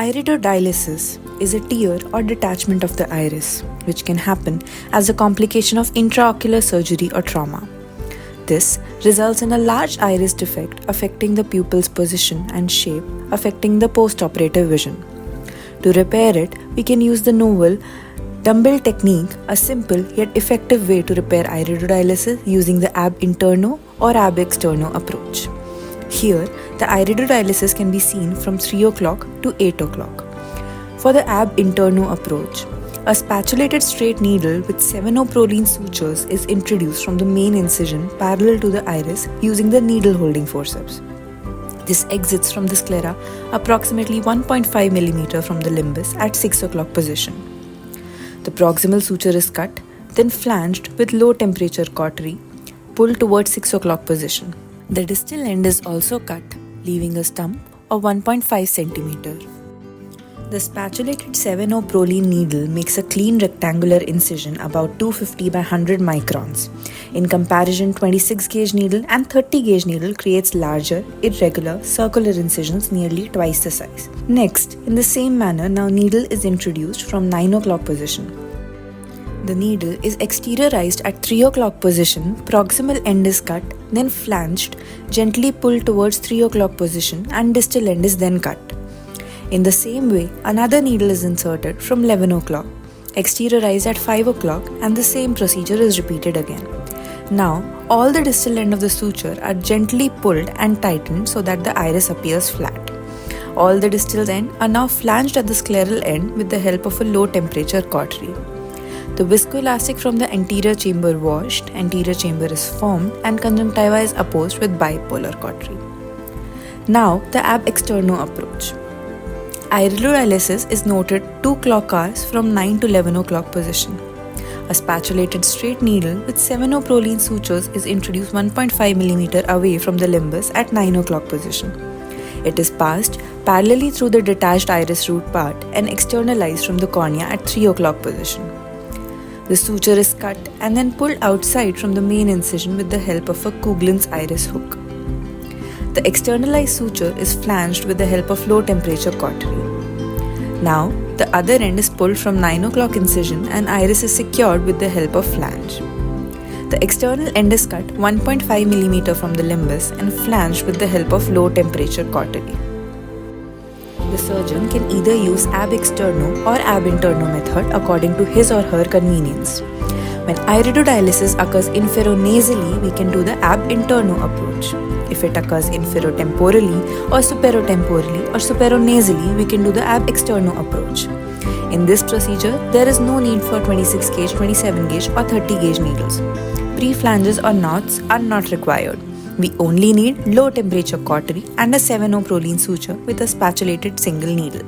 Iridodialysis is a tear or detachment of the iris, which can happen as a complication of intraocular surgery or trauma. This results in a large iris defect affecting the pupil's position and shape, affecting the postoperative vision. To repair it, we can use the novel dumbbell technique, a simple yet effective way to repair iridodialysis using the ab interno or ab externo approach. Here, the iridodialysis can be seen from 3 o'clock to 8 o'clock. For the ab interno approach, a spatulated straight needle with 7-O-proline sutures is introduced from the main incision parallel to the iris using the needle holding forceps. This exits from the sclera approximately 1.5 mm from the limbus at 6 o'clock position. The proximal suture is cut, then flanged with low temperature cautery, pulled towards 6 o'clock position. The distal end is also cut, leaving a stump of 1.5 cm. The spatulated 7-O-proline needle makes a clean rectangular incision about 250 by 100 microns. In comparison, 26 gauge needle and 30 gauge needle creates larger, irregular, circular incisions nearly twice the size. Next, in the same manner, now needle is introduced from 9 o'clock position. The needle is exteriorized at 3 o'clock position, proximal end is cut, then flanged, gently pulled towards 3 o'clock position and distal end is then cut. In the same way, another needle is inserted from 11 o'clock, exteriorized at 5 o'clock and the same procedure is repeated again. Now, all the distal end of the suture are gently pulled and tightened so that the iris appears flat. All the distal ends are now flanged at the scleral end with the help of a low temperature cautery. The viscoelastic from the anterior chamber washed, anterior chamber is formed and conjunctiva is opposed with bipolar cautery. Now, the ab externo approach. Iridodialysis is noted 2 clock hours from 9 to 11 o'clock position. A spatulated straight needle with 7-O-proline sutures is introduced 1.5 mm away from the limbus at 9 o'clock position. It is passed parallelly through the detached iris root part and externalized from the cornea at 3 o'clock position. The suture is cut and then pulled outside from the main incision with the help of a Coughlin's iris hook. The externalized suture is flanged with the help of low temperature cautery. Now, the other end is pulled from 9 o'clock incision and iris is secured with the help of flange. The external end is cut 1.5 mm from the limbus and flanged with the help of low temperature cautery. The surgeon can either use ab externo or ab interno method according to his or her convenience. When iridodialysis occurs inferonasally, we can do the ab interno approach. If it occurs inferotemporally or superotemporally or superonasally, we can do the ab externo approach. In this procedure, there is no need for 26 gauge, 27 gauge or 30 gauge needles. Pre-flanges or knots are not required. We only need low temperature cautery and a 7-O-proline suture with a spatulated single needle.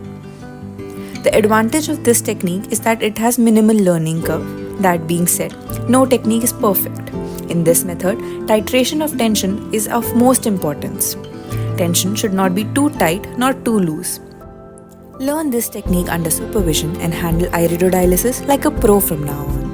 The advantage of this technique is that it has minimal learning curve. That being said, no technique is perfect. In this method, titration of tension is of most importance. Tension should not be too tight nor too loose. Learn this technique under supervision and handle iridodialysis like a pro from now on.